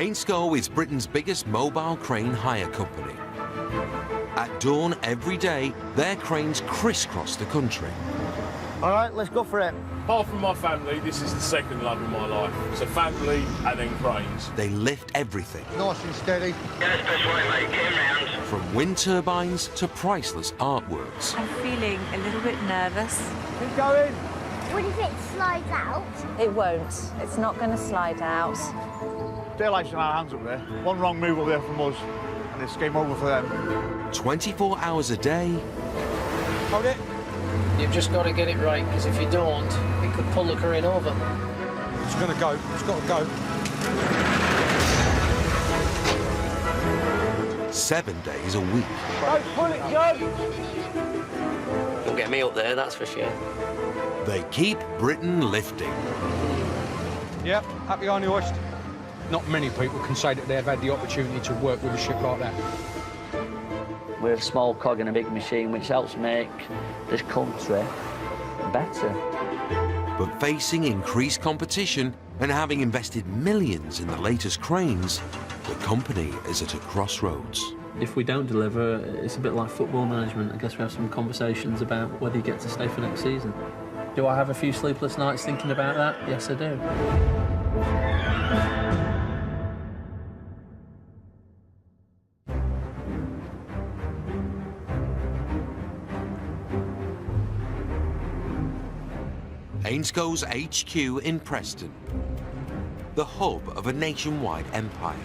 Ainscow is Britain's biggest mobile crane hire company. At dawn every day, their cranes crisscross the country. All right, let's go for it. Apart from my family, this is the second love of my life. So family and then cranes. They lift everything. Nice and steady. Yeah, it's best way, mate. Get him round. From wind turbines to priceless artworks. I'm feeling a little bit nervous. Keep going. What if it slides out? It won't. It's not going to slide out. Daylight's in our hands up there. One wrong move over there from us, and it's game over for them. 24 hours a day. Hold it. You've just got to get it right, because if you don't, it could pull the crane over. It's going to go. It's got to go. 7 days a week. Go, pull it, go! You'll get me up there, that's for sure. They keep Britain lifting. Yep, happy on the hoist. Not many people can say that they've had the opportunity to work with a ship like that. We're a small cog in a big machine, which helps make this country better. But facing increased competition and having invested millions in the latest cranes, the company is at a crossroads. If we don't deliver, it's a bit like football management. I guess we have some conversations about whether you get to stay for next season. Do I have a few sleepless nights thinking about that? Yes, I do. Ainscow's HQ in Preston, the hub of a nationwide empire.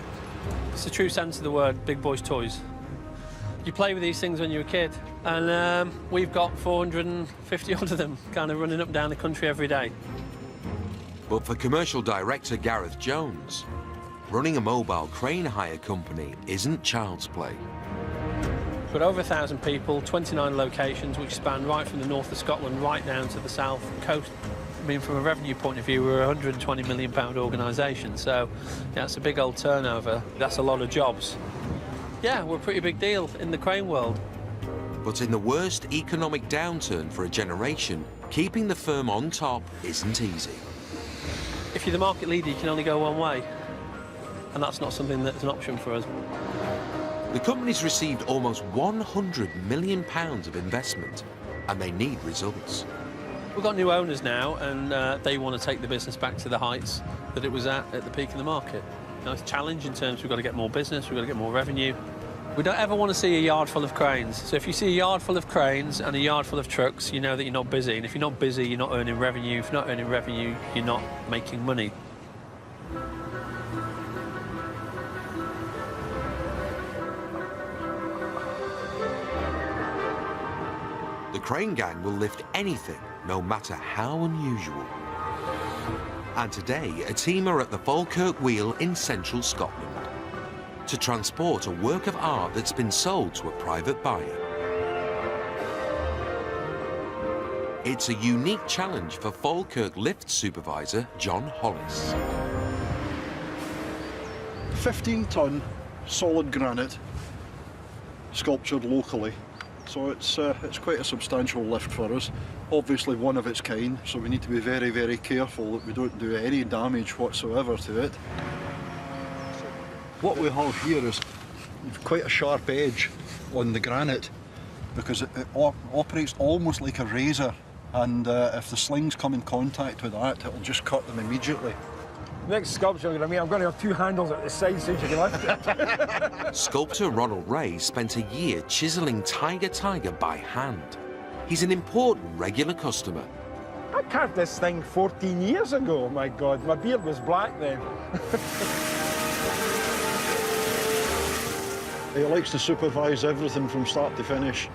It's the true sense of the word, big boys' toys. You play with these things when you're a kid, and we've got 450 odd of them kind of running up and down the country every day. But for commercial director Gareth Jones, running a mobile crane hire company isn't child's play. We've got over 1,000 people, 29 locations, which span right from the north of Scotland right down to the south coast. I mean, from a revenue point of view, we're a £120 million organisation, so yeah, it's a big old turnover. That's a lot of jobs. Yeah, we're a pretty big deal in the crane world. But in the worst economic downturn for a generation, keeping the firm on top isn't easy. If you're the market leader, you can only go one way, and that's not something that's an option for us. The company's received almost £100 million of investment, and they need results. We've got new owners now, and they want to take the business back to the heights that it was at the peak of the market. Now, it's a challenge in terms we've got to get more business, we've got to get more revenue. We don't ever want to see a yard full of cranes. So if you see a yard full of cranes and a yard full of trucks, you know that you're not busy. And if you're not busy, you're not earning revenue. If you're not earning revenue, you're not making money. The crane gang will lift anything, no matter how unusual. And today, a team are at the Falkirk Wheel in central Scotland to transport a work of art that's been sold to a private buyer. It's a unique challenge for Falkirk lift supervisor John Hollis. 15-ton solid granite, sculptured locally. So it's quite a substantial lift for us. Obviously one of its kind, so we need to be very, very careful that we don't do any damage whatsoever to it. What we have here is quite a sharp edge on the granite because it operates almost like a razor, and if the slings come in contact with that, it'll just cut them immediately. Next sculpture I'm going to have two handles at the side so you can lift it. Sculptor Ronald Ray spent a year chiselling Tiger by hand. He's an important regular customer. I carved this thing 14 years ago, my God. My beard was black then. He likes to supervise everything from start to finish,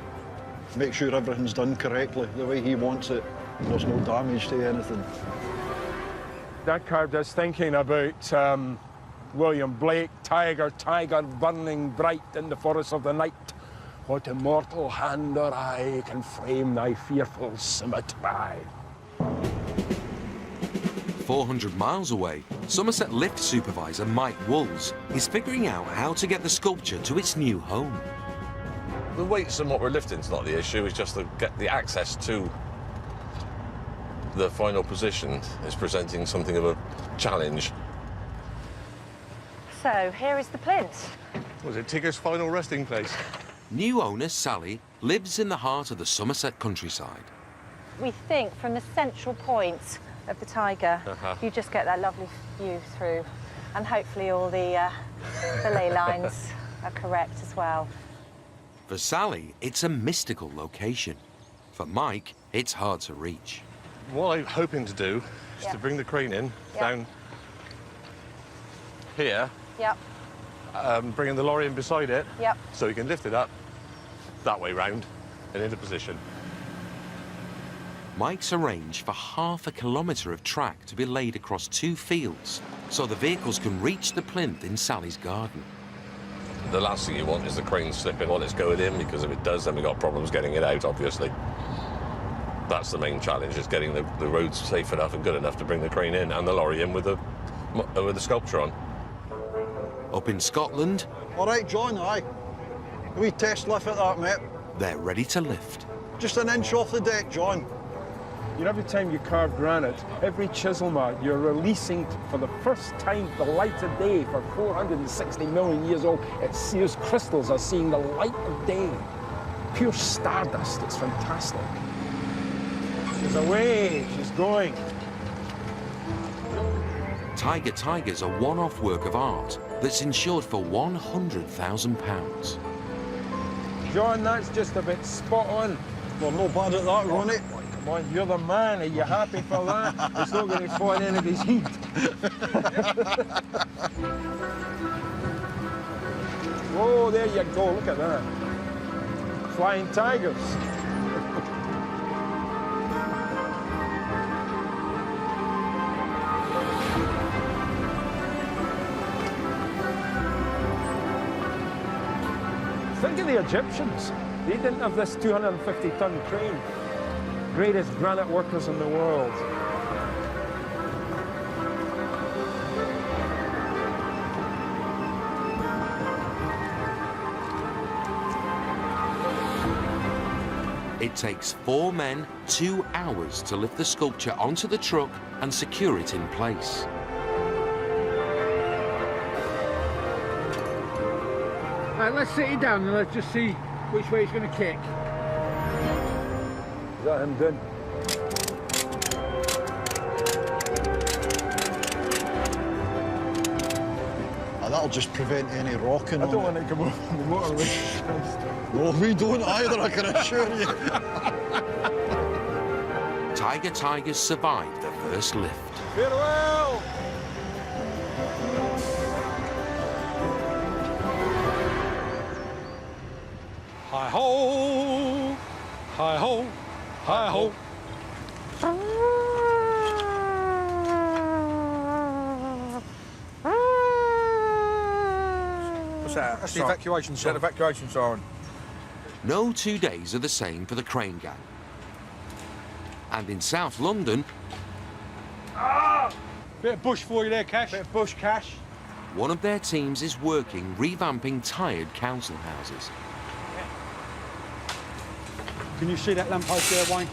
make sure everything's done correctly, the way he wants it. There's no damage to anything. That carved us thinking about William Blake, tiger burning bright in the forest of the night. What immortal hand or eye can frame thy fearful symmetry? 400 miles away, Somerset lift supervisor Mike Wools is figuring out how to get the sculpture to its new home. The weights and what we're lifting is not the issue, it's just to get the access to the final position is presenting something of a challenge. So So, here is the plinth. Was it Tigger's final resting place? New owner Sally lives in the heart of the Somerset countryside. We think from the central point of the Tiger, you just get that lovely view through. And hopefully all the ley lines are correct as well. For Sally, it's a mystical location. For Mike, it's hard to reach. What I'm hoping to do is to bring the crane in down here. Yep. Bringing the lorry in beside it. Yep. So you can lift it up that way round and into position. Mike's arranged for half a kilometre of track to be laid across 2 fields so the vehicles can reach the plinth in Sally's garden. The last thing you want is the crane slipping while it's going in, because if it does, then we've got problems getting it out, obviously. That's the main challenge, is getting the roads safe enough and good enough to bring the crane in and the lorry in with the sculpture on. Up in Scotland... All right, John, aye. A wee test lift at that, mate. They're ready to lift. Just an inch off the deck, John. You know, every time you carve granite, every chisel mark, you're releasing, for the first time, the light of day. For 460 million years old, it sears crystals are seeing the light of day. Pure stardust, it's fantastic. She's away, she's going. Tiger's a one-off work of art that's insured for £100,000. John, that's just a bit spot on. We're no bad at that, Ronnie. Come on, you're the man. Are you happy for that? It's not going to find any of his heat. Oh, there you go. Look at that. Flying tigers. Think of the Egyptians. They didn't have this 250-ton crane. Greatest granite workers in the world. It takes 4 men 2 hours to lift the sculpture onto the truck and secure it in place. Right, let's sit it down and let's just see which way it's going to kick. Is that him done? That'll just prevent any rocking. I don't want to come over on the motorway. No, we don't either, I can assure you. Tigers survived the first lift. Farewell! Hi-ho! Hi-ho! Hi-ho! What's that? That's the evacuation Is that siren. evacuation siren? No 2 days are the same for the crane gang. And in South London, Bit of bush for you there, Cash. Bit of bush, Cash. one of their teams is working revamping tired council houses. Can you see that lamppost there, Wayne?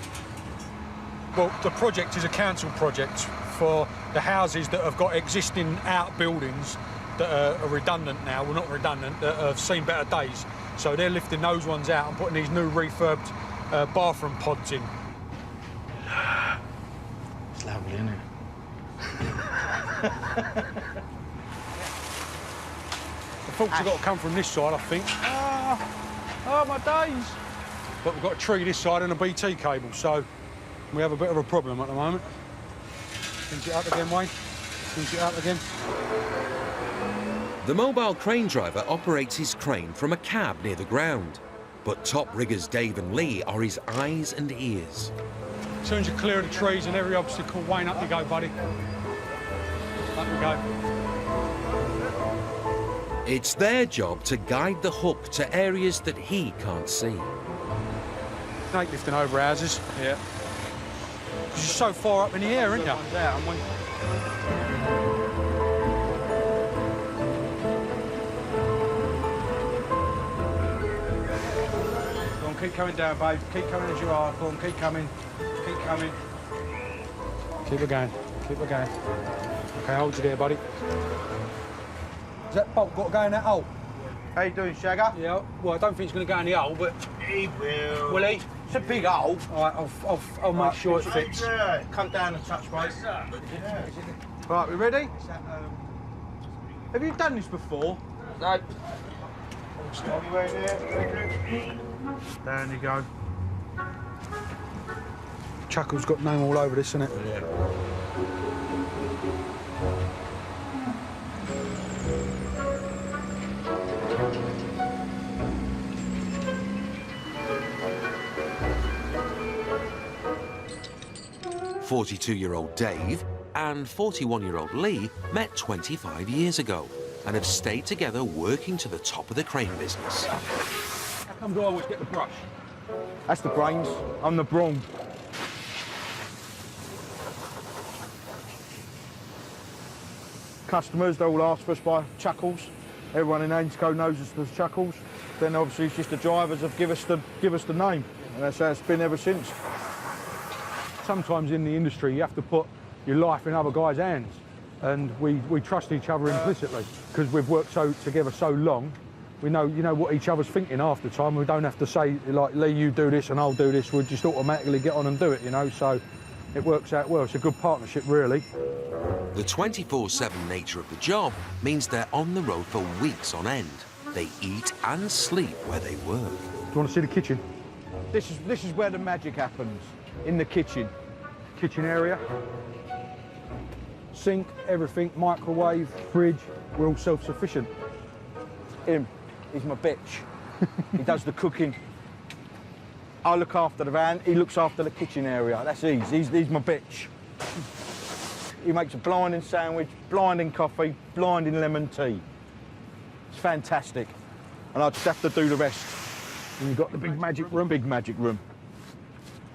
Well, the project is a council project for the houses that have got existing outbuildings that are redundant now. Well, not redundant, that have seen better days. So they're lifting those ones out and putting these new refurbed bathroom pods in. It's lovely, isn't it? The faults have got to come from this side, I think. Oh, my days! But we've got a tree this side and a BT cable, so we have a bit of a problem at the moment. Pinch it up again, Wayne. Pinch it up again. The mobile crane driver operates his crane from a cab near the ground. But top riggers Dave and Lee are his eyes and ears. As soon as you clear the trees and every obstacle, Wayne, up you go, buddy. Up we go. It's their job to guide the hook to areas that he can't see. Snake lifting over houses. Yeah. Because you're so far up in the air, aren't you? Go on, keep coming down, babe. Keep coming as you are. Go on, keep coming. Keep coming. Keep it going. Keep it going. Okay, hold you there, buddy. Has that bolt got to go in that hole? How you doing, Shagger? Yeah, well, I don't think it's going to go in the hole, but... He will. Will he? It's a big hole. All right, I'll make sure it fits. Come down a touch, mate. Right, we ready? Have you done this before? No. Down you go. Chuckle's got name all over this, isn't it? Yeah. 42-year-old Dave and 41-year-old Lee met 25 years ago and have stayed together working to the top of the crane business. How come do I always get the brush? That's the brains. I'm the brawn. Customers, they all ask for us by Chuckles. Everyone in Ainscow knows us as Chuckles. Then obviously it's just the drivers that give us the name. And that's how it's been ever since. Sometimes in the industry you have to put your life in other guys' hands, and we trust each other implicitly because we've worked together so long. We know, you know, what each other's thinking half the time. We don't have to say, like, Lee, you do this and I'll do this. We'll just automatically get on and do it, you know, so it works out well. It's a good partnership, really. The 24/7 nature of the job means they're on the road for weeks on end. They eat and sleep where they work. Do you want to see the kitchen? This is where the magic happens, in the kitchen. Kitchen area. Sink, everything, microwave, fridge. We're all self-sufficient. Him, he's my bitch. He does the cooking. I look after the van, he looks after the kitchen area. That's easy. He's my bitch. He makes a blinding sandwich, blinding coffee, blinding lemon tea. It's fantastic. And I just have to do the rest. And you've got the big magic room. Big magic room.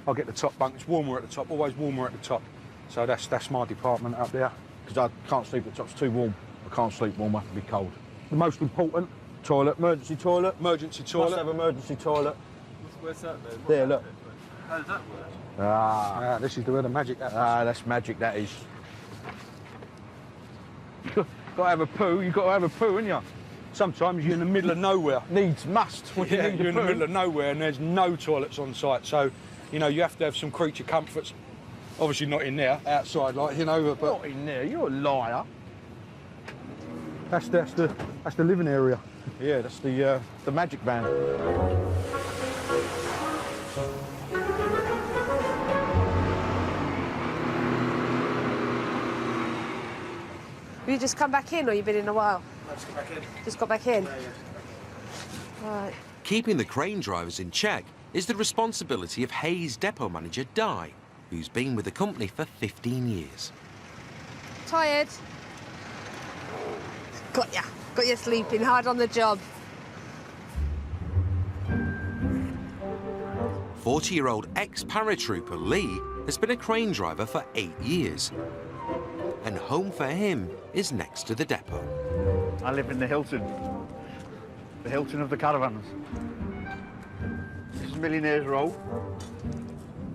I'll get the top bunk. It's warmer at the top, always warmer at the top. So that's my department up there. Because I can't sleep at the top, it's too warm. I can't sleep warm, I have to be cold. The most important, Toilet, emergency toilet. emergency toilet. Must have emergency toilet. Where's that then? There, look. How does that work? Ah, This is where the magic happens. that's magic, that is. Got to have a poo, you've got to have a poo, haven't you? Sometimes you're in the middle of nowhere. Needs, must. When Yeah, you need you're a in the poo. middle of nowhere and there's no toilets on site. So, you know, you have to have some creature comforts. Obviously not in there, outside, like, you know, but Not in there, you're a liar. that's the living area. Yeah, that's the magic van. Have you just come back in or you been in a while? Let's get back in. Just got back in? Yeah. Right. Keeping the crane drivers in check is the responsibility of Hayes depot manager Di, who's been with the company for 15 years. Tired? Got ya. Got you sleeping hard on the job. 40-year-old ex-paratrooper Lee has been a crane driver for 8 years. And home for him is next to the depot. I live in the Hilton of the caravans. This is Millionaires Row.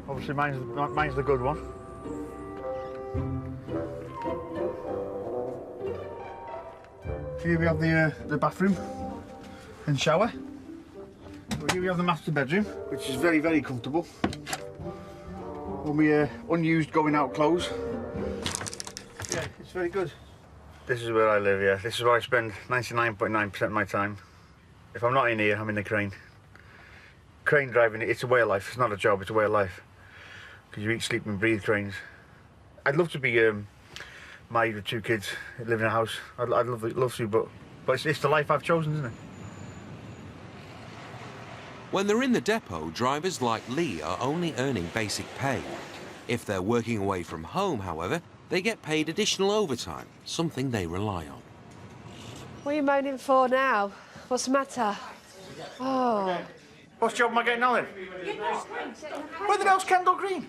Obviously, mine's the good one. Here we have the bathroom and shower. Here we have the master bedroom, which is very, very comfortable. When we unused going out clothes. Yeah, it's very good. This is where I live, yeah. This is where I spend 99.9% of my time. If I'm not in here, I'm in the crane. Crane driving, it's a way of life. It's not a job, it's a way of life. Because you eat, sleep and breathe cranes. I'd love to be married with 2 kids, live in a house. I'd love to, but it's the life I've chosen, isn't it? When they're in the depot, drivers like Lee are only earning basic pay. If they're working away from home, however, they get paid additional overtime, something they rely on. What are you moaning for now? What's the matter? Oh. What job am I getting on then? Where the hell's Kendall Green?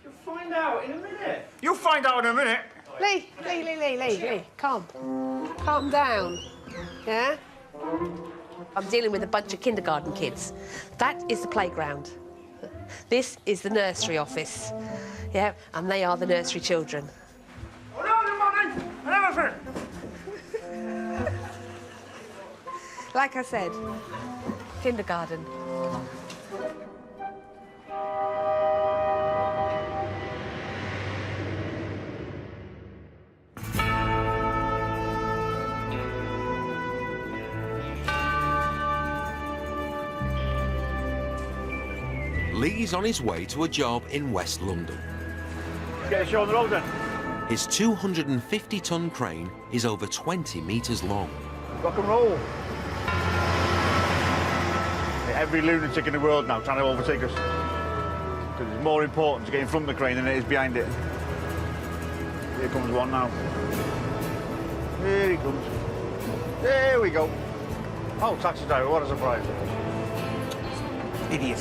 You'll find out in a minute. You'll find out in a minute. Lee, calm. Calm down. Yeah? I'm dealing with a bunch of kindergarten kids. That is the playground. This is the nursery office. Yeah, and they are the nursery children. Oh, no, and everything. Like I said, kindergarten. Lee's on his way to a job in West London. Get a show on the road then. His 250-ton crane is over 20 metres long. Rock and roll. Every lunatic in the world now trying to overtake us. Because it's more important to get in front of the crane than it is behind it. Here comes one now. Here he comes. There we go. Oh, taxi driver, what a surprise. Idiot.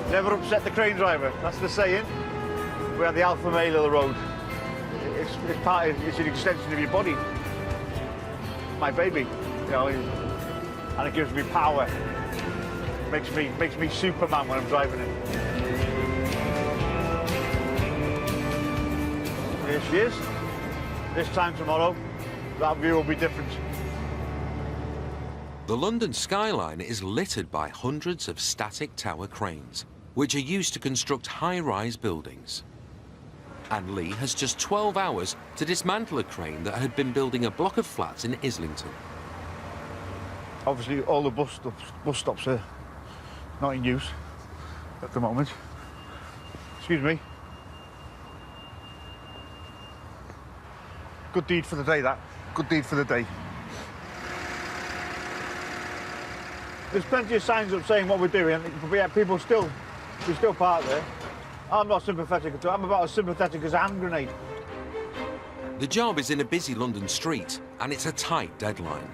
Never upset the crane driver, that's the saying. We are the alpha male of the road. It's an extension of your body. My baby, you know, and it gives me power. Makes me Superman when I'm driving it. Here she is. This time tomorrow, that view will be different. The London skyline is littered by hundreds of static tower cranes, which are used to construct high-rise buildings. And Lee has just 12 hours to dismantle a crane that had been building a block of flats in Islington. Obviously, all the bus stops are not in use at the moment. Excuse me. Good deed for the day, that. Good deed for the day. There's plenty of signs up saying what we're doing, but yet people we still park there. I'm not sympathetic at all. I'm about as sympathetic as a hand grenade. The job is in a busy London street, and it's a tight deadline.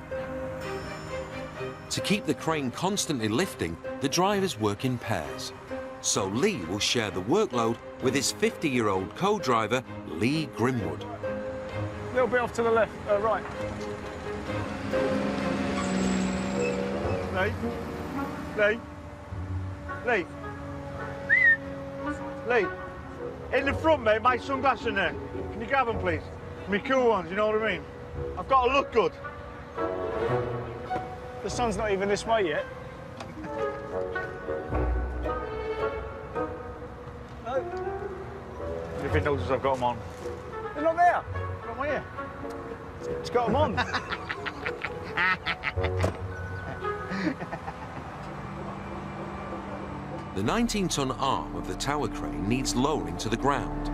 To keep the crane constantly lifting, the drivers work in pairs. So Lee will share the workload with his 50-year-old co-driver, Lee Grimwood. A little bit off to the left, right. Lee. Lee. In the front, mate, my sunglasses in there. Can you grab them, please? Me cool ones, you know what I mean? I've got to look good. The sun's not even this way yet. No. If he notices I've got them on. They're not there. Got them here. It's got them on. The 19-ton arm of the tower crane needs lowering to the ground.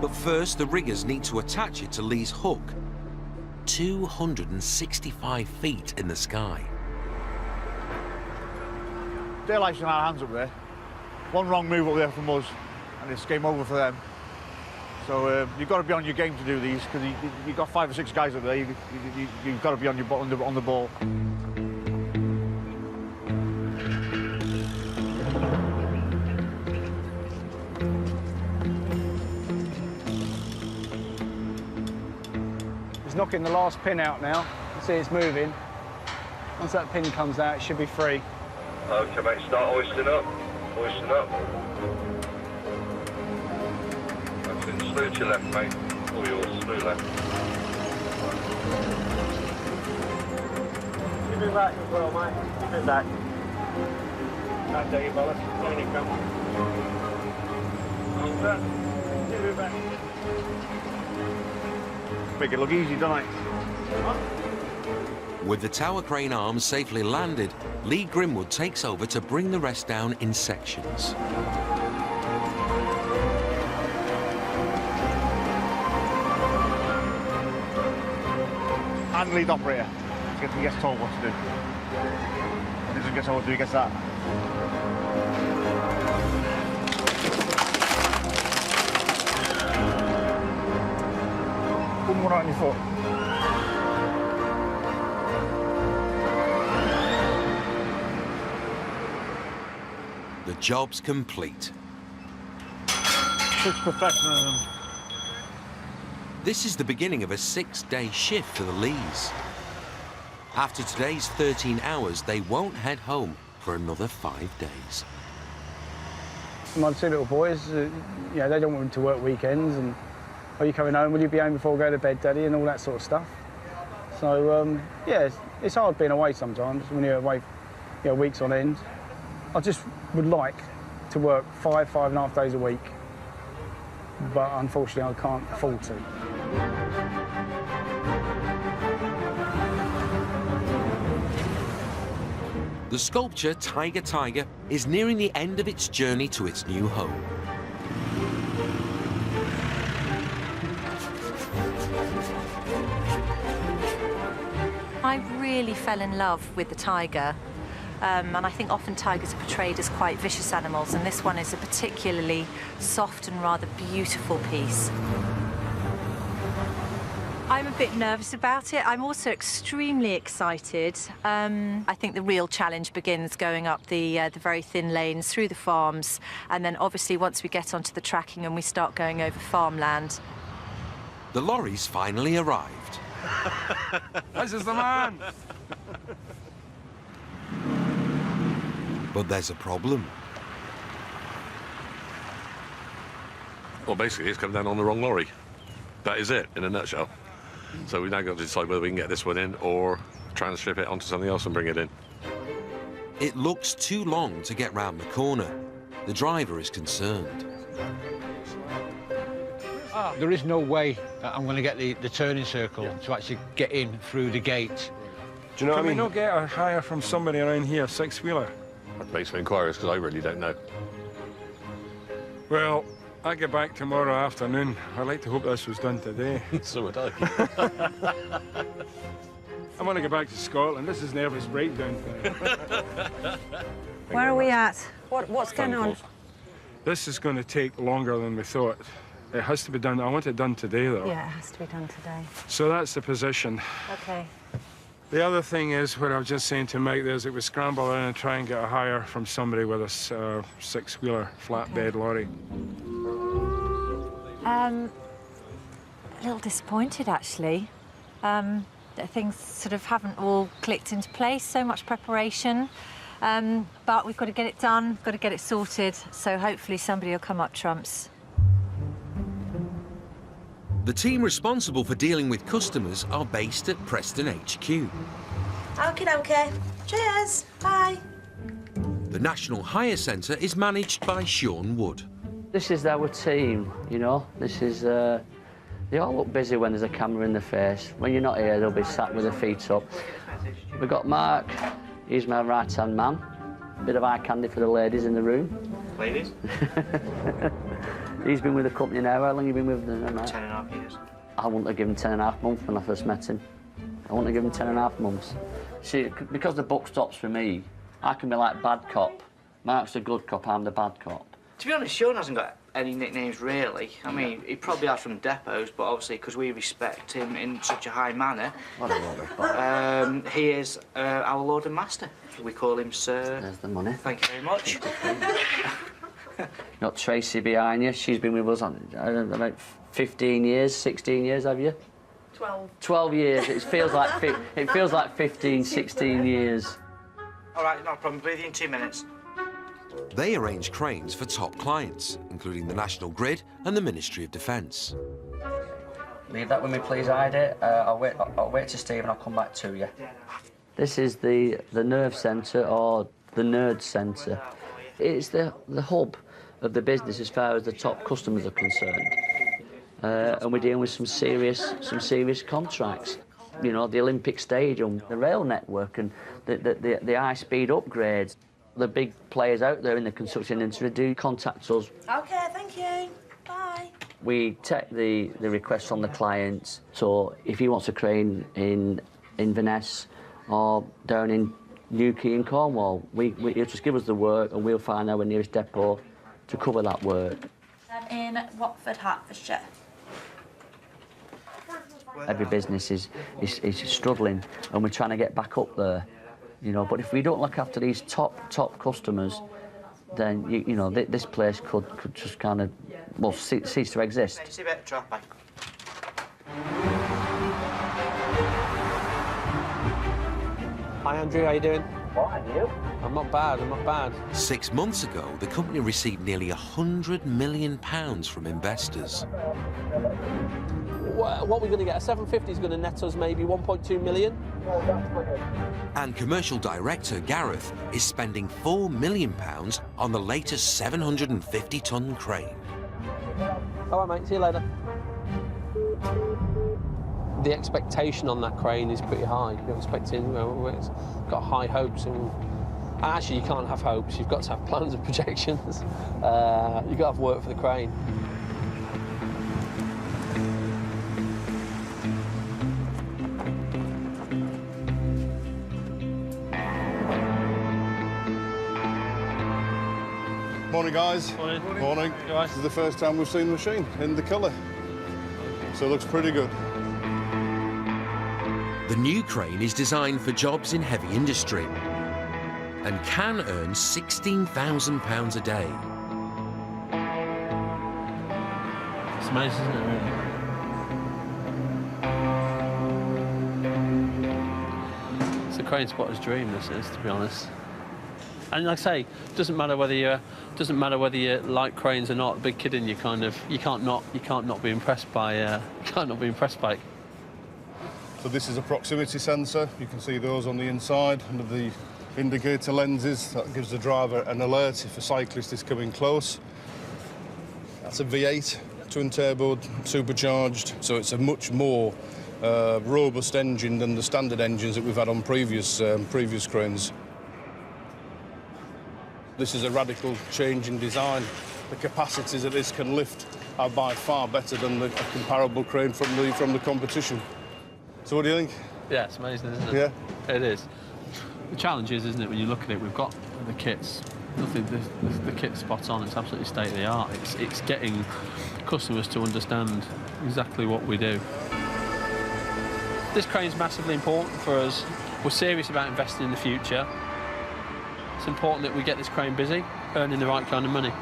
But first, the riggers need to attach it to Lee's hook. 265 feet in the sky. Daylight's in our hands up there. One wrong move up there from us, and it's game over for them. So you've got to be on your game to do these, because you've got 5 or 6 guys up there. You've got to be on the ball. Knocking the last pin out now. You see it's moving. Once that pin comes out, it should be free. Okay, mate, start hoisting up. Hoisting up. That's it. Smooth to your left, mate. All yours, smooth left. Give it back as well, mate. Give it back. Can't take it, brother. Down you come. Hold that. Give it back. Make it look easy, don't I? With the tower crane arms safely landed, Lee Grimwood takes over to bring the rest down in sections. And lead operator. He gets told what to do. He doesn't get told what to do, he gets that. Put one on your foot. The job's complete. Such professionalism. This is the beginning of a 6-day shift for the Lees. After today's 13 hours, they won't head home for another 5 days. My 2 little boys, they don't want them to work weekends and, are you coming home? Will you be home before we go to bed, Daddy? And all that sort of stuff. So, yeah, it's hard being away sometimes when you're away, you know, weeks on end. I just would like to work 5.5 days a week, but unfortunately I can't afford to. The sculpture Tiger is nearing the end of its journey to its new home. I really fell in love with the tiger, and I think often tigers are portrayed as quite vicious animals, and this one is a particularly soft and rather beautiful piece. I'm a bit nervous about it. I'm also extremely excited. I think the real challenge begins going up the very thin lanes through the farms, and then obviously once we get onto the tracking and we start going over farmland. The lorry's finally arrived. This is the man! But there's a problem. Well, basically, it's come down on the wrong lorry. That is it, in a nutshell. So we've now got to decide whether we can get this one in or transship it onto something else and bring it in. It looks too long to get round the corner. The driver is concerned. There is no way that I'm going to get the turning circle to actually get in through the gate. Do you know what I mean? Can we not get a hire from somebody around here, six-wheeler? I'd make some inquiries because I really don't know. Well, I get back tomorrow afternoon. I'd like to hope this was done today. So would I. I want to get back to Scotland. This is nervous breakdown time. Where are we at? What's going on? This is going to take longer than we thought. It has to be done. I want it done today, though. Yeah, it has to be done today. So that's the position. Okay. The other thing is, what I was just saying to Mike there, is that we scramble in and try and get a hire from somebody with a six-wheeler flatbed lorry. A little disappointed, actually. That things sort of haven't all clicked into place, so much preparation. But we've got to get it done, got to get it sorted, so hopefully somebody will come up trumps. The team responsible for dealing with customers are based at Preston HQ. Okay. Cheers. Bye. The National Hire Centre is managed by Sean Wood. This is our team, you know. This is, they all look busy when there's a camera in their face. When you're not here, they'll be sat with their feet up. We've got Mark, he's my right-hand man. Bit of eye candy for the ladies in the room. Ladies? He's been with the company now. How long have you been with them, Mark? 10.5 years. I wouldn't have given 10.5 months when I first met him. I wouldn't have given 10.5 months. See, because the buck stops for me, I can be like bad cop. Mark's the good cop, I'm the bad cop. To be honest, Sean hasn't got any nicknames, really. I mean, he probably has from depots, but obviously, because we respect him in such a high manner, he is our Lord and Master. We call him Sir. There's the money. Thank you very much. Got Tracy behind you. She's been with us on, I don't know, about 15 years, 16 years, have you? 12. 12 years. It feels like 15, 16 years. All right, no problem. Be with you in 2 minutes. They arrange cranes for top clients, including the National Grid and the Ministry of Defence. Leave that with me, please, Heidi. I'll wait to Steve and I'll come back to you. This is the nerve centre, or the nerd centre. It's the hub of the business as far as the top customers are concerned. And we're dealing with some serious contracts. You know, the Olympic Stadium, the rail network, and the high-speed upgrades. The big players out there in the construction industry do contact us. Okay, thank you. Bye. We take the request from the client. So if he wants a crane in Inverness or down in Newquay in Cornwall, he'll just give us the work and we'll find our nearest depot to cover that work. In Watford, Hertfordshire. Every business is struggling and we're trying to get back up there, you know. But if we don't look after these top customers, then you know this place could just kind of cease to exist. See you later, traffic. Hi Andrew, how you doing? What are you? I'm not bad. 6 months ago, the company received nearly £100 million from investors. what we're going to get, a 750 is going to net us maybe 1.2 million. And commercial director Gareth is spending £4 million on the latest 750-ton crane. All right, mate, see you later. The expectation on that crane is pretty high. You're expecting, it's got high hopes, and actually you can't have hopes. You've got to have plans and projections. You've got to have work for the crane. Morning, guys. Morning. Morning. This is the first time we've seen the machine in the colour, so it looks pretty good. The new crane is designed for jobs in heavy industry and can earn £16,000 a day. It's amazing, isn't it, really? It's a crane spotter's dream, this is, to be honest. And like I say, it doesn't matter whether you like cranes or not. The big kid in you you can't not be impressed by it. So this is a proximity sensor. You can see those on the inside under the indicator lenses. That gives the driver an alert if a cyclist is coming close. That's a V8 twin turbo supercharged, so it's a much more robust engine than the standard engines that we've had on previous cranes. This is a radical change in design. The capacities that this can lift are by far better than a comparable crane from the competition. So what do you think? Yeah, it's amazing, isn't it? Yeah. It is. The challenge is, isn't it, when you look at it, we've got the kits. The kit's spot on. It's absolutely state of the art. It's getting customers to understand exactly what we do. This crane's massively important for us. We're serious about investing in the future. It's important that we get this crane busy, earning the right kind of money.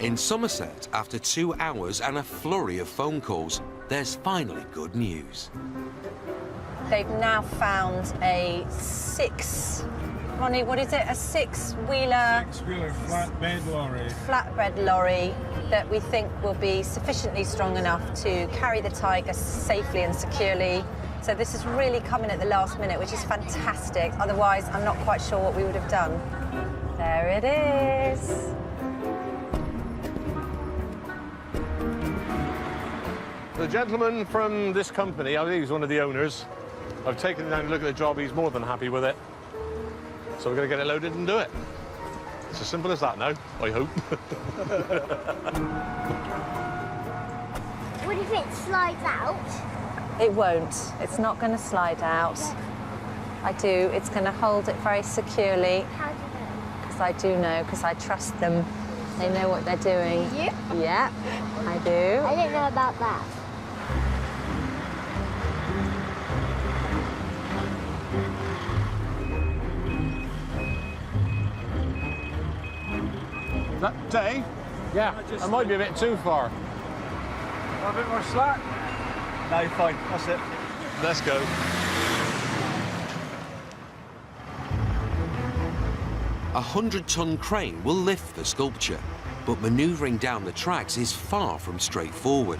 In Somerset, after 2 hours and a flurry of phone calls, there's finally good news. They've now found a Ronnie, what is it? A six-wheeler flatbed lorry that we think will be sufficiently strong enough to carry the Tiger safely and securely. So this is really coming at the last minute, which is fantastic. Otherwise, I'm not quite sure what we would have done. There it is. The gentleman from this company, I think he's one of the owners, I've taken him down to look at the job. He's more than happy with it. So we're going to get it loaded and do it. It's as simple as that now, I hope. What if it slides out? It won't. It's not going to slide out. It's going to hold it very securely. How do you know? Because I do know, because I trust them. They know what they're doing. Do you? Yeah, I do. I didn't know about that. That day? Yeah, that might be a bit too far. A bit more slack? No, you're fine. That's it. Let's go. A 100-ton crane will lift the sculpture, but manoeuvring down the tracks is far from straightforward.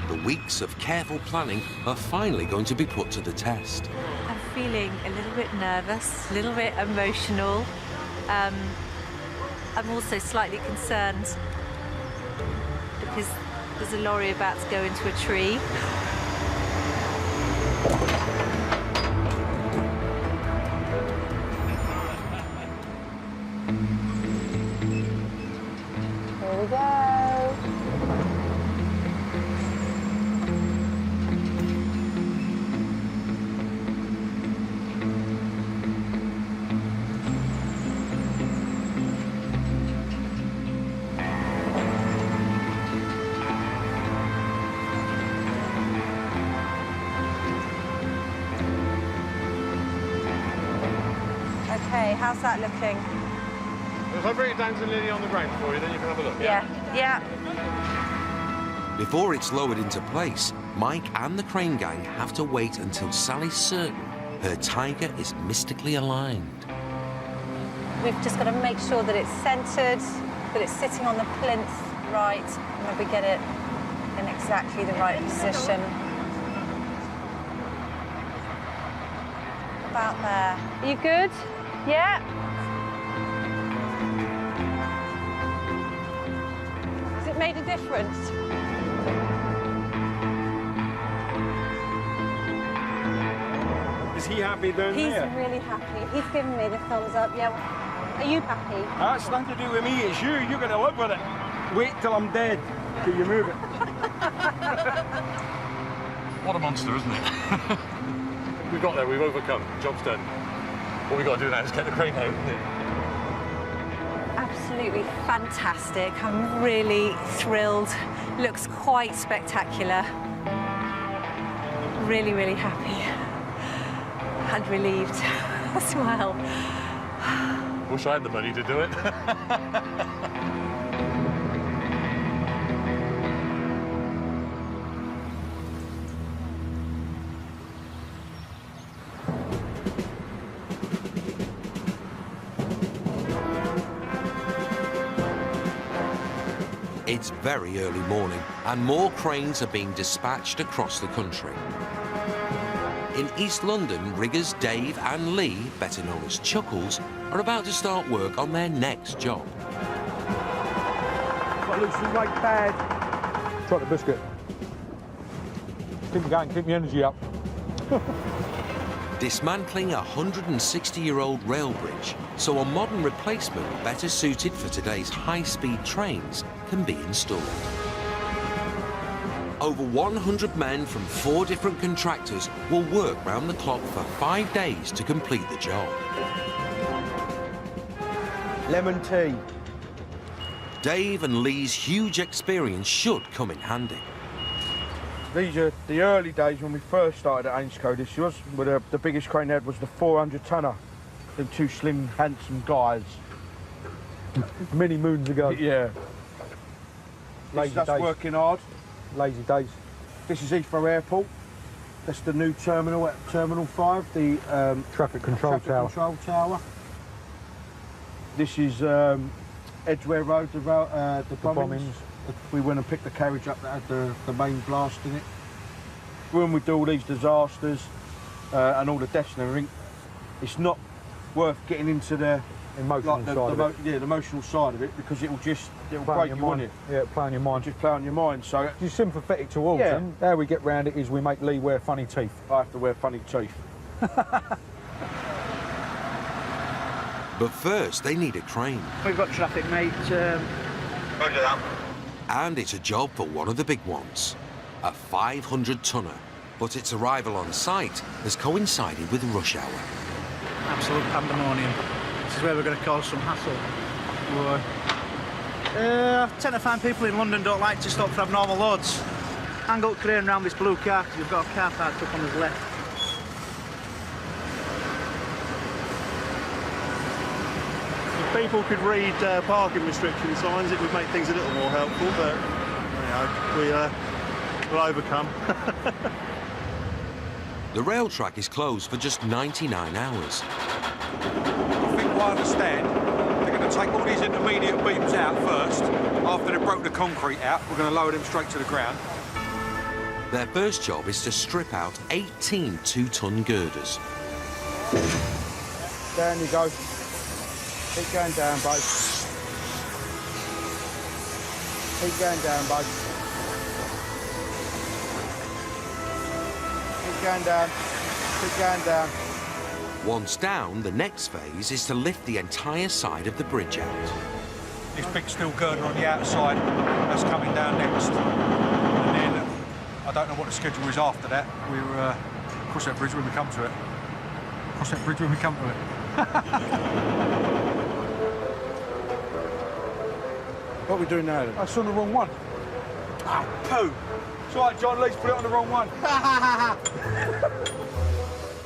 The weeks of careful planning are finally going to be put to the test. I'm feeling a little bit nervous, a little bit emotional. I'm also slightly concerned because there's a lorry about to go into a tree. Here we go. Okay, how's that looking? If I bring it down to Lily on the ground for you, then you can have a look. Yeah. Before it's lowered into place, Mike and the crane gang have to wait until Sally's certain her Tiger is mystically aligned. We've just got to make sure that it's centred, that it's sitting on the plinth right, and that we get it in exactly the right position. About there. Are you good? Yeah? Has it made a difference? Is he happy down He's there? really happy. He's given me the thumbs up. Yeah. Are you happy? That's nothing to do with me, it's you. You're going to live with it. Wait till I'm dead till you move it. What a monster, isn't it? We've got there, we've overcome. Job's done. All we've got to do now is get the crane out, isn't it? Absolutely fantastic. I'm really thrilled. Looks quite spectacular. Really, really happy. And relieved as well. Wish I had the money to do it. It's very early morning, and more cranes are being dispatched across the country. In East London, riggers Dave and Lee, better known as Chuckles, are about to start work on their next job. That looks right bad. Try the biscuit. Keep me going, keep the energy up. Dismantling a 160-year-old rail bridge, so a modern replacement better suited for today's high-speed trains can be installed. Over 100 men from 4 different contractors will work round the clock for 5 days to complete the job. Lemon tea. Dave and Lee's huge experience should come in handy. These are the early days when we first started at Ainscow. This was where the biggest crane they had was the 400-tonner. Them 2 slim, handsome guys. Many moons ago. Yeah. Lazy That's days. working hard. Lazy days. This is Heathrow Airport. That's the new terminal at Terminal 5, the traffic control tower. This is Edgware Road, the bombings. We went and picked the carriage up that had the main blast in it. When we do all these disasters and all the deaths and everything, it's not worth getting into the emotional side of it. Yeah, the emotional side of it, because it'll break you, won't it? Yeah, play on your mind. Just play on your mind. So you're sympathetic towards them. How we get round it is we make Lee wear funny teeth. I have to wear funny teeth. But first, they need a crane. We've got traffic, mate. Roger that. And it's a job for one of the big ones, a 500-tonner. But its arrival on site has coincided with rush hour. Absolute pandemonium. This is where we're going to cause some hassle. Why? I tend to find people in London don't like to stop for abnormal loads. Hang up crane round this blue car because we've got a car parked up on his left. If people could read parking restriction signs, it would make things a little more helpful, but you know, we'll overcome. The rail track is closed for just 99 hours. I think I understand. They're going to take all these intermediate beams out first. After they've broke the concrete out, we're going to lower them straight to the ground. Their first job is to strip out 18 2-ton girders. Down you go. Keep going down, bud. Keep going down, bud. Keep going down. Keep going down. Once down, the next phase is to lift the entire side of the bridge out. This big steel girder on the outside, that's coming down next. And then, I don't know what the schedule is after that. We'll cross that bridge when we come to it. Cross that bridge when we come to it. What are we doing now then? That's on the wrong one. Ah, poo. It's all right, John, let's put it on the wrong one.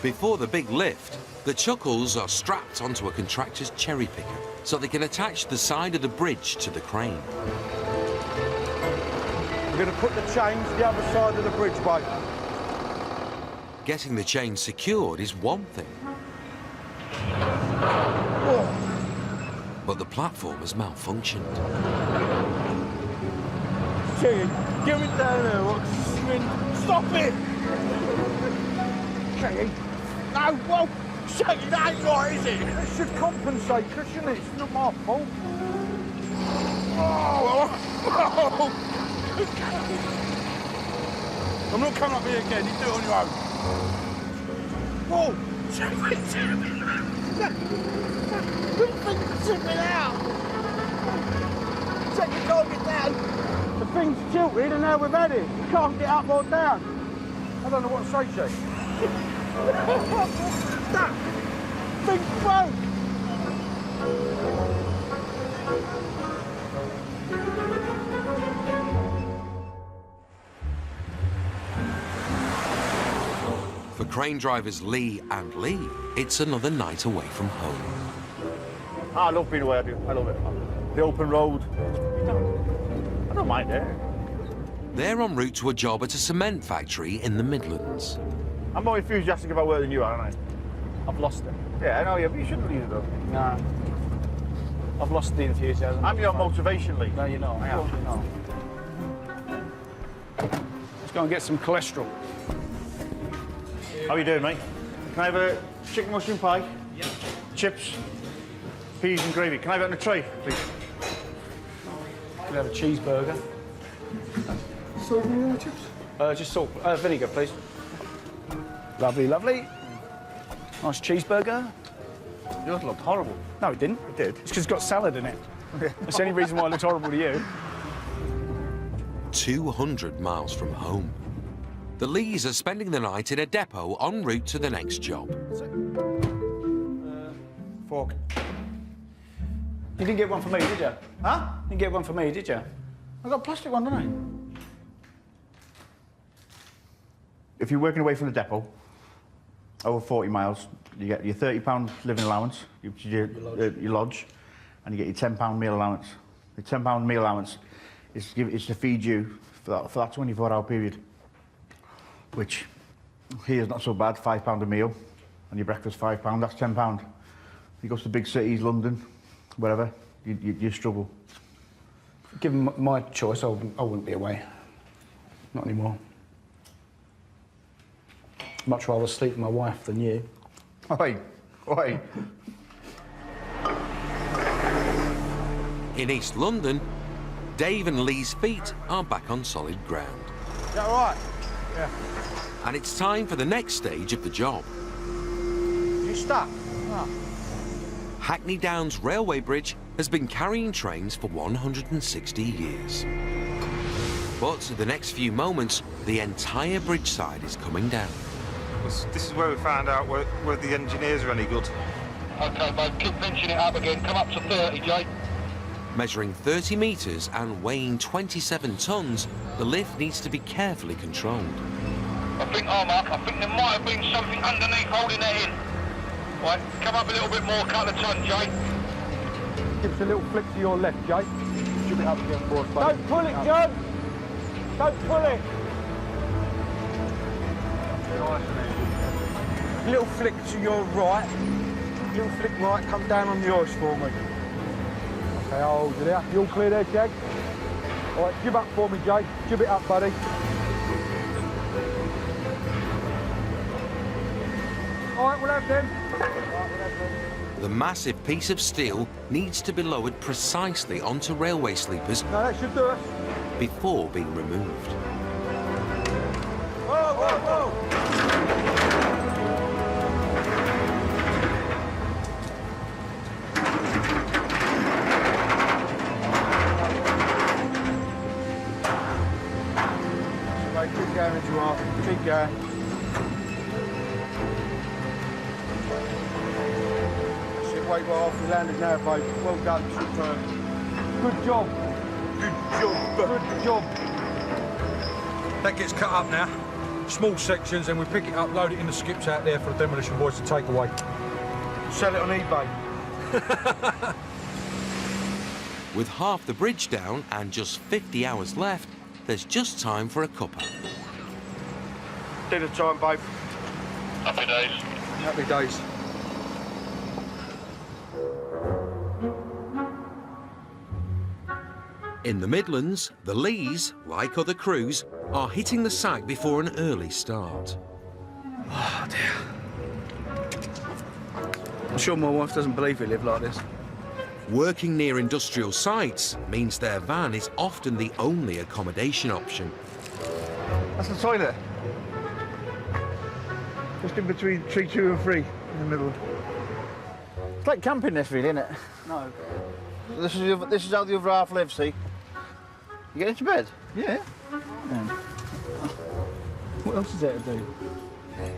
Before the big lift, the Chuckles are strapped onto a contractor's cherry picker so they can attach the side of the bridge to the crane. We're going to put the chain to the other side of the bridge, mate. Getting the chain secured is one thing. but the platform has malfunctioned. Shane, get me down there, what? Stop it! Shane, no, whoa! Shane, that ain't right, is it? It should compensate, shouldn't it? It's not my fault. Oh! I'm not coming up here again, you do it on your own. Whoa! Shane, tip it out! Shane, you can't get down! The thing's tilted and now we've had it. You can't get up or down. I don't know what to say, Chief. That thing's broke! For crane drivers Lee and Lee, it's another night away from home. I love being away, I do. I love it. The open road. I don't mind it. They're en route to a job at a cement factory in the Midlands. I'm more enthusiastic about work than you are, aren't I? I've lost it. Yeah, I know, yeah, but you shouldn't lose it, though. No. I've lost the enthusiasm. I'm your motivation, Lee. No, you're not. I am. You're not. Let's go and get some cholesterol. How you doing, mate? Can I have a chicken mushroom pie? Yeah. Chips, peas and gravy. Can I have it on a tray, please? Can I have a cheeseburger? Salt and vinegar chips? Just salt. Vinegar, please. Lovely, lovely. Nice cheeseburger. Yours looked horrible. No, it didn't. It did. It's because it's got salad in it. That's the only reason why it looked horrible to you. 200 miles from home. The Lees are spending the night in a depot en route to the next job. Fork. You didn't get one for me, did you? Huh? You didn't get one for me, did you? I got a plastic one, didn't I? If you're working away from the depot, over 40 miles, you get your £30 living allowance, your lodge, and you get your £10 meal allowance. The £10 meal allowance is to feed you for that 24-hour period, which here is not so bad, £5 a meal, and your breakfast £5, that's £10. You go to the big cities, London, wherever, you struggle. Given my choice, I wouldn't be away. Not anymore. Much rather sleep with my wife than you. Oi, oi. In East London, Dave and Lee's feet are back on solid ground. Is that all right? Yeah. And it's time for the next stage of the job. You stuck? Oh. Hackney Downs Railway Bridge has been carrying trains for 160 years. But the next few moments, the entire bridge side is coming down. This is where we found out whether the engineers are any good. Okay, mate, keep pinching it up again. Come up to 30, Jake. Measuring 30 metres and weighing 27 tonnes, the lift needs to be carefully controlled. I think, Mark, I think there might have been something underneath holding that in. Right, come up a little bit more, couple of tonnes, Jake. Give us a little flick to your left, Jake. Should be up again for us, Don't pull it, John! Don't pull it! Little flick to your right. Little flick right, come down on the ice for me. Okay, I'll hold you there. You all clear there, Jag? All right, jib up for me, Jake. Jib it up, buddy. All right, we'll have them. The massive piece of steel needs to be lowered precisely onto railway sleepers No, that should do us. before being removed. Whoa, whoa, whoa! Right, keep going as you are. Keep going. Wait, well, off the landed now, babe. Well done, superb. Good job. Good job. Good job. That gets cut up now. Small sections, and we pick it up, load it in the skips out there for the demolition boys to take away. Sell it on eBay. With half the bridge down and just 50 hours left, there's just time for a cuppa. Dinner time, babe. Happy days. Happy days. In the Midlands, the Lees, like other crews, are hitting the site before an early start. Oh, dear. I'm sure my wife doesn't believe we live like this. Working near industrial sites means their van is often the only accommodation option. That's the toilet. Just in between tree 2 and 3, in the middle. It's like camping this, really, isn't it? No. This is how the other half lives, see? You get into bed? Yeah. What else is there to do?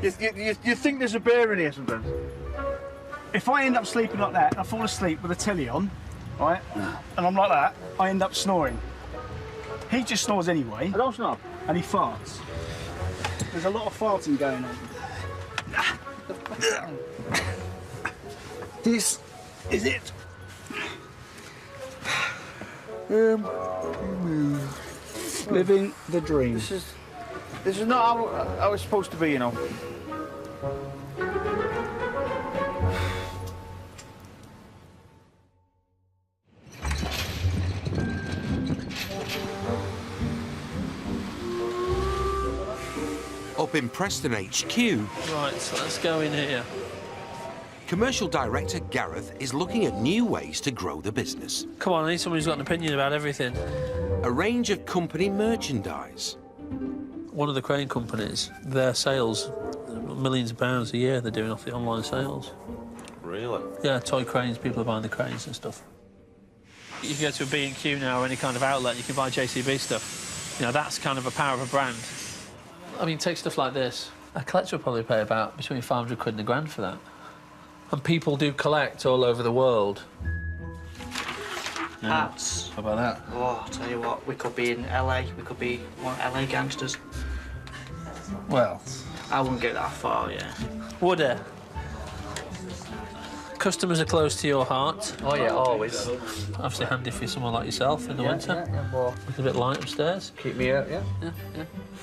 You think there's a bear in here sometimes? If I end up sleeping like that, and I fall asleep with the telly on, right, and I'm like that, I end up snoring. He just snores anyway. I don't snore. And he farts. There's a lot of farting going on. This is it. Living the dream. This is not how it's supposed to be, you know. Up in Preston HQ, Right, so let's go in here. Commercial Director Gareth is looking at new ways to grow the business. Come on, I need someone who's got an opinion about everything. A range of company merchandise. One of the crane companies, their sales, millions of pounds a year they're doing off the online sales. Really? Yeah, toy cranes, people are buying the cranes and stuff. You can go to a B&Q now or any kind of outlet, you can buy JCB stuff. You know, that's kind of a power of a brand. I mean, take stuff like this. A collector will probably pay about between 500 quid and £1,000 for that. And people do collect all over the world. Yeah. Hats. How about that? Oh, I'll tell you what, we could be in LA, we could be one LA gangsters. Well, I wouldn't get that far, yeah. Would it? Customers are close to your heart. Oh, yeah, always. Obviously handy for someone like yourself in the winter. Yeah, well, A little bit light upstairs. keep me out, yeah.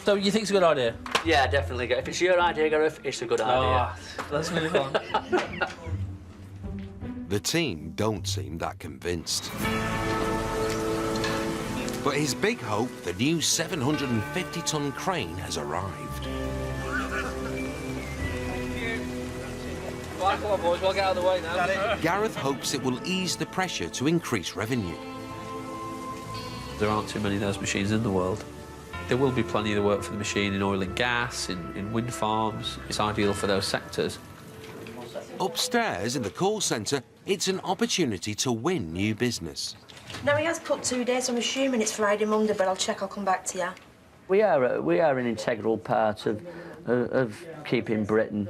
So you think it's a good idea? Yeah, definitely. If it's your idea, Gareth, it's a good idea. Let's move on. The team don't seem that convinced. But his big hope, the new 750-ton crane, has arrived. Right, come on, boys, we'll get out of the way now. Gareth hopes it will ease the pressure to increase revenue. There aren't too many of those machines in the world. There will be plenty of work for the machine in oil and gas, in wind farms. It's ideal for those sectors. Upstairs in the call centre, it's an opportunity to win new business. No, he has put 2 days. I'm assuming it's Friday, Monday, but I'll check. I'll come back to you. We are an integral part of keeping Britain,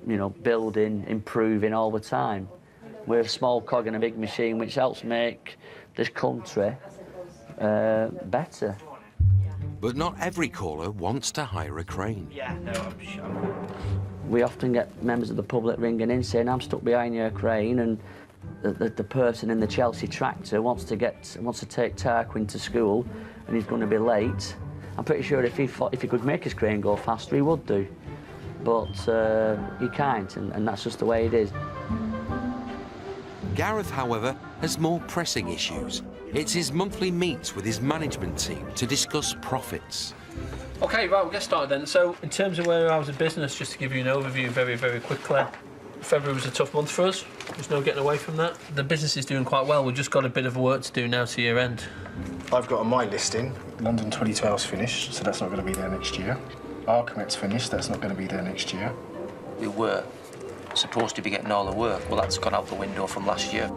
you know, building, improving all the time. We're a small cog in a big machine, which helps make this country better. But not every caller wants to hire a crane. Yeah, no, I'm sure. We often get members of the public ringing in saying, I'm stuck behind your crane, and the person in the Chelsea tractor wants to take Tarquin to school, and he's going to be late. I'm pretty sure if he could make his crane go faster, he would do. But he can't, and that's just the way it is. Gareth, however, has more pressing issues. It's his monthly meet with his management team to discuss profits. OK, right, we'll get started then. So, in terms of where I was in business, just to give you an overview very, very quickly, February was a tough month for us. There's no getting away from that. The business is doing quite well. We've just got a bit of work to do now to year end. I've got on my listing, London 2012's finished, so that's not going to be there next year. Archimet's finished, that's not going to be there next year. We were supposed to be getting all the work. Well, that's gone out the window from last year.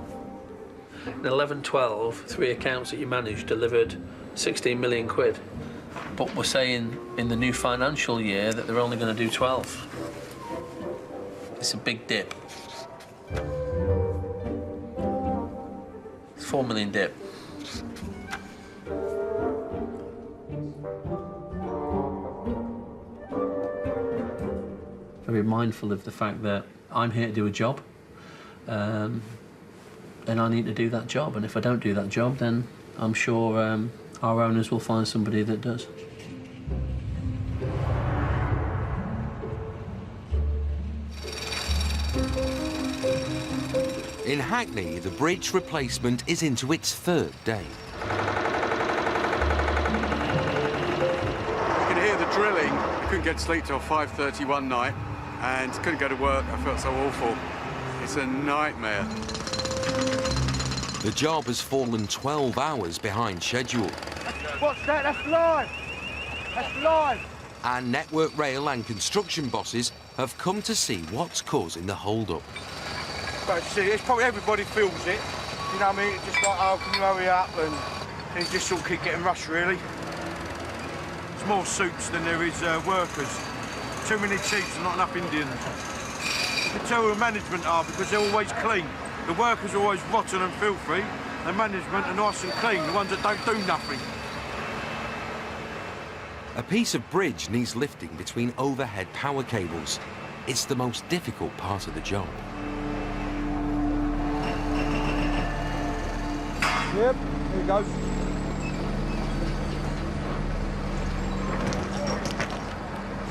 In 11-12, 3 accounts that you managed delivered 16 million quid. But we're saying in the new financial year that they're only going to do 12. It's a big dip. It's 4 million dip. Very mindful of the fact that I'm here to do a job, and I need to do that job. And if I don't do that job, then I'm sure our owners will find somebody that does. In Hackney, the bridge replacement is into its third day. You can hear the drilling. I couldn't get to sleep till 5:30 one night and couldn't go to work. I felt so awful. It's a nightmare. The job has fallen 12 hours behind schedule. What's that? That's live! That's live! And Network Rail and construction bosses have come to see what's causing the hold-up. But see, it's probably everybody feels it. You know what I mean? It's just like, oh, can you hurry up? And it just sort of keep getting rushed, really. There's more suits than there is workers. Too many chiefs and not enough Indians. You can tell who management are because they're always clean. The workers are always rotten and filthy. The management are nice and clean, the ones that don't do nothing. A piece of bridge needs lifting between overhead power cables. It's the most difficult part of the job. Yep, here he goes.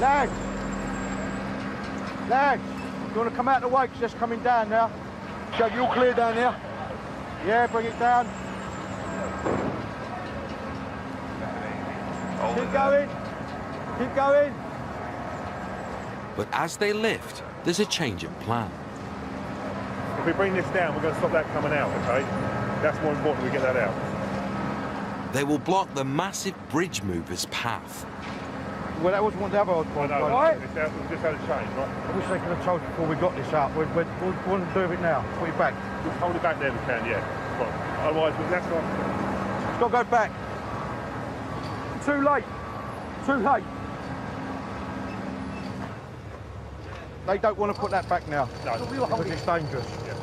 Lads! Lads! You want to come out the way, because that's coming down now. So you all clear down here? Yeah, bring it down. Keep going. Keep going. But as they lift, there's a change of plan. If we bring this down, we're going to stop that coming out, OK? That's more important we get that out. They will block the massive bridge mover's path. Well, that wasn't what the other old point was. Right? We just had a change, right? I wish they could have told us before we got this up. We wouldn't do it now. Put it back. Just hold it back there, we can, yeah. Well, otherwise, that's not... It's got to go back. Too late. Too late. They don't want to put that back now. No. Because it's dangerous. Yeah.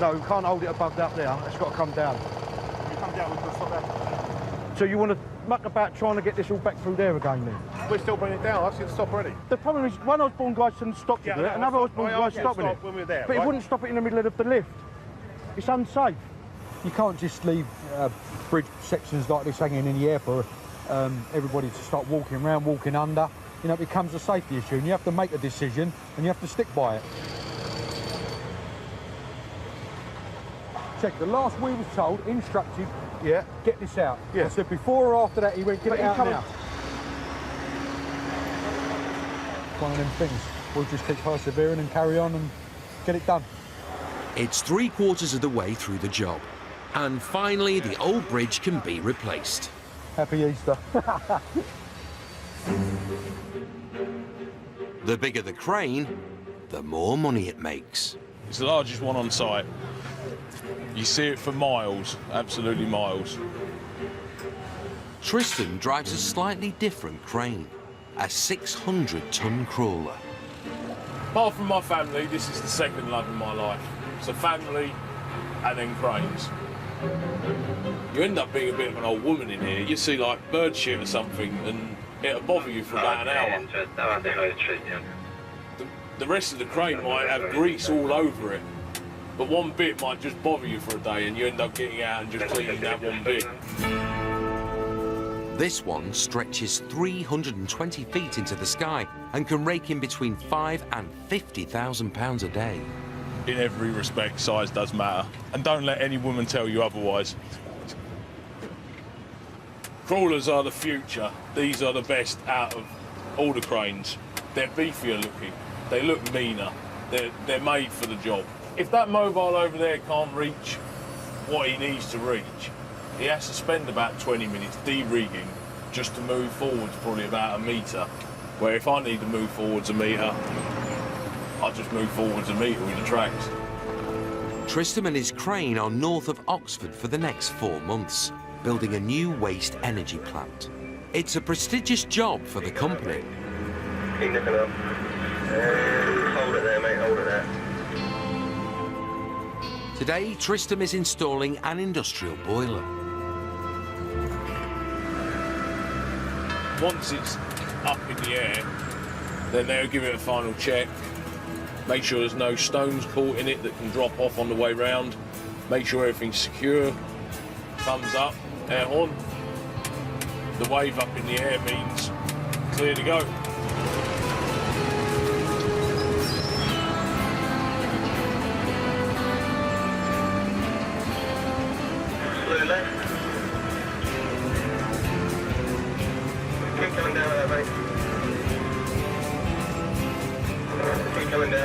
No, we can't hold it above that there. It's got to come down. If you come down, we can stop that. So you want to muck about trying to get this all back through there again then? We're still bringing it down. I've seen it stop already. The problem is one Osborne guy stopped it, another Osborne guy stopping it. When we were there, but it wouldn't stop it in the middle of the lift. It's unsafe. You can't just leave bridge sections like this hanging in the air for everybody to start walking around, walking under. You know, it becomes a safety issue and you have to make a decision and you have to stick by it. Check, the last we was told, instructed, yeah, get this out. Yeah. I said before or after that he went, get it out now. One of them things. We'll just keep persevering and carry on and get it done. It's 3/4 of the way through the job. And finally, the old bridge can be replaced. Happy Easter. The bigger the crane, the more money it makes. It's the largest one on site. You see it for miles, absolutely miles. Tristan drives a slightly different crane, a 600-ton crawler. Apart from my family, this is the second love of my life. So family and then cranes. You end up being a bit of an old woman in here. You see like bird shit or something and it'll bother you for about an hour. The rest of the crane might have grease all over it, but one bit might just bother you for a day and you end up getting out and just cleaning that one bit. This one stretches 320 feet into the sky and can rake in between £5,000 and £50,000 a day. In every respect, size does matter. And don't let any woman tell you otherwise. Crawlers are the future. These are the best out of all the cranes. They're beefier looking. They look meaner. They're made for the job. If that mobile over there can't reach what he needs to reach, he has to spend about 20 minutes de-rigging just to move forwards probably about a metre. Where if I need to move forwards a metre, I'll just move forwards a metre with the tracks. Tristan and his crane are north of Oxford for the next 4 months, building a new waste energy plant. It's a prestigious job for the company. Keep looking up. Hold it there, mate, hold it there. Today, Tristan is installing an industrial boiler. Once it's up in the air, then they'll give it a final check. Make sure there's no stones caught in it that can drop off on the way round. Make sure everything's secure. Thumbs up, air on. The wave up in the air means clear to go.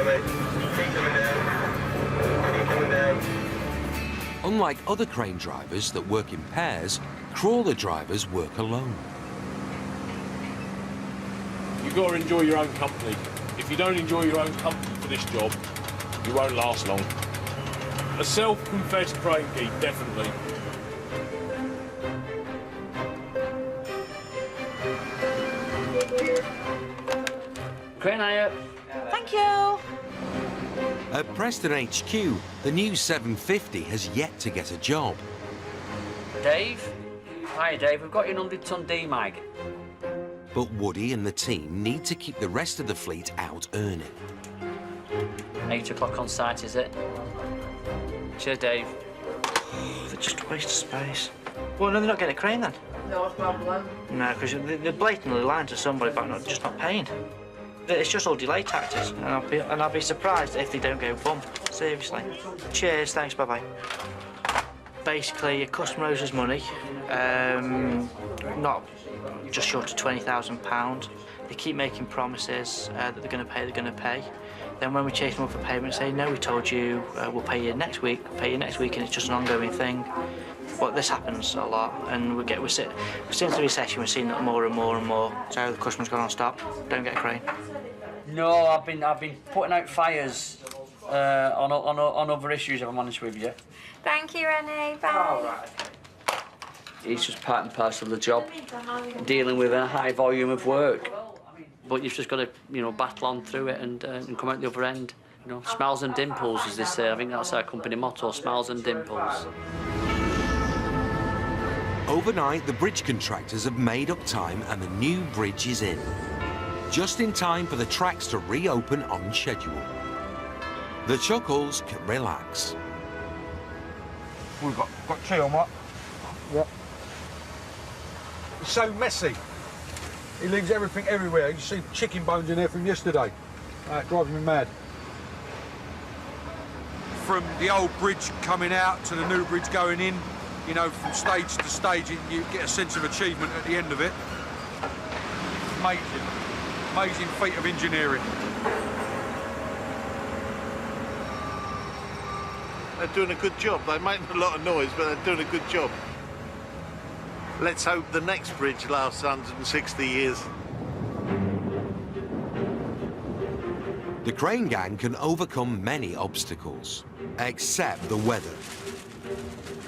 down, mate. Keep coming down. Keep coming down. Unlike other crane drivers that work in pairs, crawler drivers work alone. You've got to enjoy your own company. If you don't enjoy your own company for this job, you won't last long. A self-confessed crane geek, definitely. Crane hire. Thank you. At Preston HQ, the new 750 has yet to get a job. Dave? Hi, Dave. We've got your 100-ton D-mag. But Woody and the team need to keep the rest of the fleet out earning. 8 o'clock on site, is it? Cheers, Dave. They're just a waste of space. Well, no, they're not getting a crane then. No problem. No, because they're blatantly lying to somebody about just not paying. It's just all delay tactics, and I'll be surprised if they don't go bump. Seriously. Cheers, thanks, bye-bye. Basically, a customer owes us money, not just short of £20,000. They keep making promises that they're going to pay. Then when we chase them up for payment, say, no, we told you we'll pay you next week, and it's just an ongoing thing. But this happens a lot, and since the recession, we're seeing that more and more and more. So the customer's gone on stop, don't get a crane. No, I've been putting out fires on other issues, if I'm honest with you. Thank you, Rennie. Bye. All right. It's just part and parcel of the job, dealing with a high volume of work. But you've just got to, battle on through it and come out the other end. Smiles and dimples, as they say. I think that's our company motto, smiles and dimples. Overnight, the bridge contractors have made up time and the new bridge is in. Just in time for the tracks to reopen on schedule. The Chuckles can relax. We've got tea on what? Yep. It's so messy. He leaves everything everywhere. You see chicken bones in there from yesterday. It drives me mad. From the old bridge coming out to the new bridge going in, from stage to stage, you get a sense of achievement at the end of it. Amazing. Amazing feat of engineering. They're doing a good job. They're making a lot of noise, but they're doing a good job. Let's hope the next bridge lasts 160 years. The crane gang can overcome many obstacles, except the weather.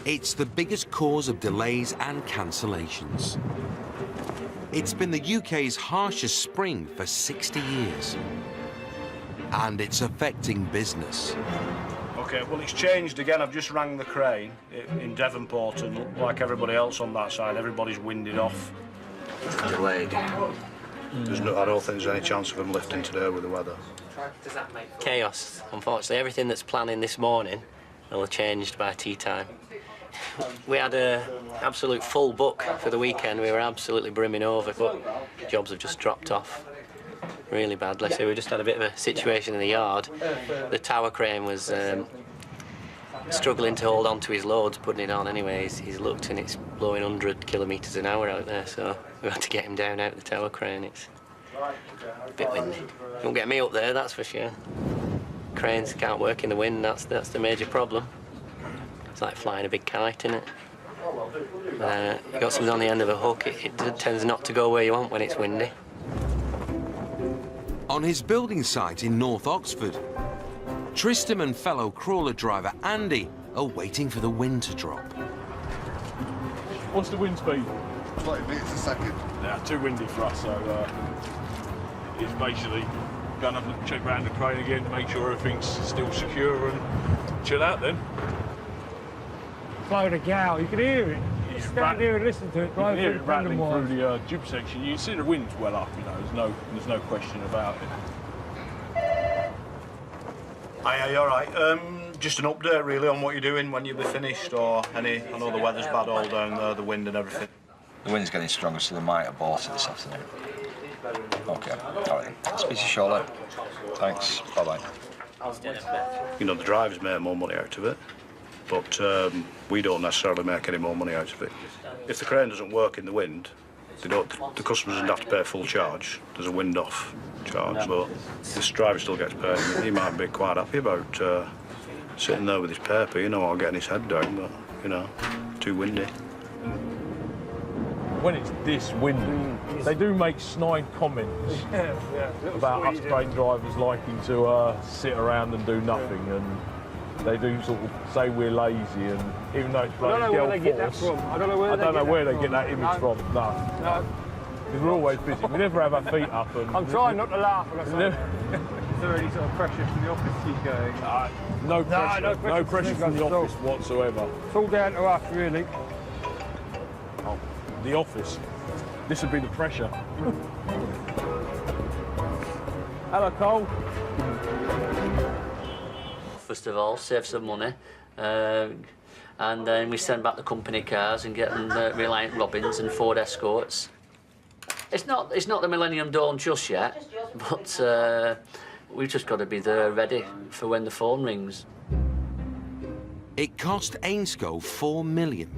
It's the biggest cause of delays and cancellations. It's been the UK's harshest spring for 60 years. And it's affecting business. OK, well, it's changed again. I've just rang the crane in Devonport, and like everybody else on that side, everybody's winded off. Delayed. I don't think there's any chance of them lifting today with the weather. Chaos. Unfortunately, everything that's planning this morning will have changed by tea time. We had an absolute full book for the weekend. We were absolutely brimming over, but jobs have just dropped off really badly. So we just had a bit of a situation in the yard. The tower crane was struggling to hold on to his loads, putting it on anyway. He's looked and it's blowing 100 kilometres an hour out there, so we had to get him down out of the tower crane. It's a bit windy. You won't get me up there, that's for sure. Cranes can't work in the wind, that's the major problem. It's like flying a big kite, isn't it? You got something on the end of a hook, it tends not to go where you want when it's windy. On his building site in North Oxford, Tristram and fellow crawler driver Andy are waiting for the wind to drop. What's the wind speed? 20 metres a second. Yeah, too windy for us, so it's basically going to have to check around the crane again to make sure everything's still secure and chill out then. Flow the gal, you can hear it. You stand here and listen to it. You can hear it rattling through the jib section. You can see the wind's well up, there's no question about it. Aye, you all right? Just an update really on what you're doing when you'll be finished, or any. I know the weather's bad all down there, the wind and everything. The wind's getting stronger, so they might abort it this afternoon. OK, all right. I'll speak to you shortly. Thanks. Bye-bye. The drivers make more money out of it, but we don't necessarily make any more money out of it. If the crane doesn't work in the wind, the customers don't have to pay full charge. There's a wind off. charge, but this driver still gets paid. He might be quite happy about sitting there with his paper, you know, or getting his head down, but, you know, too windy. When it's this windy, they do make snide comments about us train drivers liking to sit around and do nothing, and they do sort of say we're lazy, and even though it's bloody Gale Force, I don't know where they get that image from. No. Because we're always busy. We never have our feet up. And I'm trying not to laugh. Is there any sort of pressure from the office you going? No pressure from the office whatsoever. It's all down to us, really. Oh, the office. This would be the pressure. Hello, Cole. First of all, save some money, and then we send back the company cars and get them Reliant Robins and Ford Escorts. It's not the Millennium Dawn just yet, but we've just got to be there ready for when the phone rings. It cost Ainscow £4 million.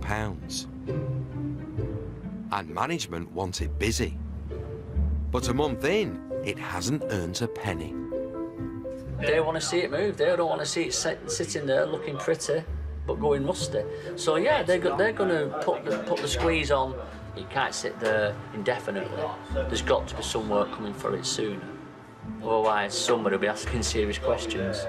And management want it busy. But a month in, it hasn't earned a penny. They want to see it move. They don't want to see it sitting there looking pretty, but going rusty. So yeah, they're going to put the squeeze on. You can't sit there indefinitely. There's got to be some work coming for it soon. Otherwise, somebody will be asking serious questions.